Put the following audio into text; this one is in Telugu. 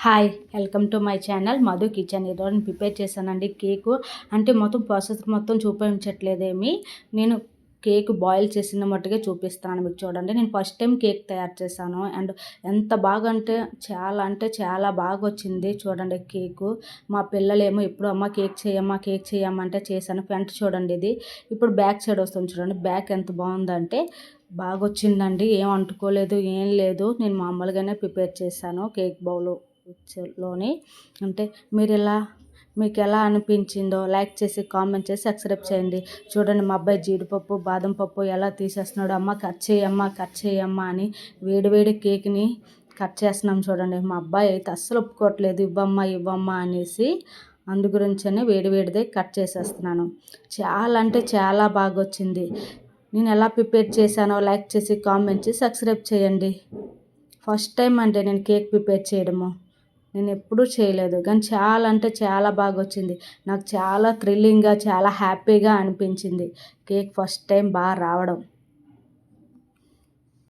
Hi welcome to my channel Madhu kitchen. ఈరోజు నేను ప్రిపేర్ చేశానండి కేకు. అంటే మొత్తం ప్రాసెస్ మొత్తం చూపించట్లేదేమి, నేను కేక్ బాయిల్ చేసిన మట్టుగా చూపిస్తాను మీకు. చూడండి, నేను ఫస్ట్ టైం కేక్ తయారు చేశాను అండ్ ఎంత బాగా అంటే చాలా బాగా వచ్చింది. చూడండి కేకు. మా పిల్లలేమో ఎప్పుడు అమ్మ కేక్ చేయమ్మా అంటే చేశాను. ఫ్రంట్ చూడండి, ఇది ఇప్పుడు బ్యాక్ సైడ్ వస్తుంది చూడండి. బ్యాక్ ఎంత బాగుందంటే బాగా వచ్చిందండి. ఏం అంటుకోలేదు, ఏం లేదు. నేను మామూలుగానే ప్రిపేర్ చేశాను కేక్ బౌల్ లోని. అంటే మీకు ఎలా అనిపించిందో లైక్ చేసి కామెంట్ చేసి సబ్స్క్రైబ్ చేయండి. చూడండి, మా అబ్బాయి జీడిపప్పు బాదం పప్పు ఎలా తీసేస్తున్నాడు. అమ్మ కట్ చేయమ్మా అని వేడివేడి కేక్ని కట్ చేస్తున్నాం. చూడండి, మా అబ్బాయి అయితే అస్సలు ఒప్పుకోవట్లేదు, ఇవ్వమ్మా అనేసి. అందు గురించనే వేడివేడిదే కట్ చేసేస్తున్నాను. చాలా అంటే చాలా బాగా వచ్చింది. నేను ఎలా ప్రిపేర్ చేశానో లైక్ చేసి కామెంట్ చేసి సబ్స్క్రైబ్ చేయండి. ఫస్ట్ టైం అంటే నేను కేక్ ప్రిపేర్ చేయడము. నేను ఎప్పుడూ చేయలేదు, కానీ చాలా అంటే చాలా బాగా వచ్చింది. నాకు చాలా థ్రిల్లింగ్గా చాలా హ్యాపీగా అనిపించింది కేక్ ఫస్ట్ టైం బాగా రావడం.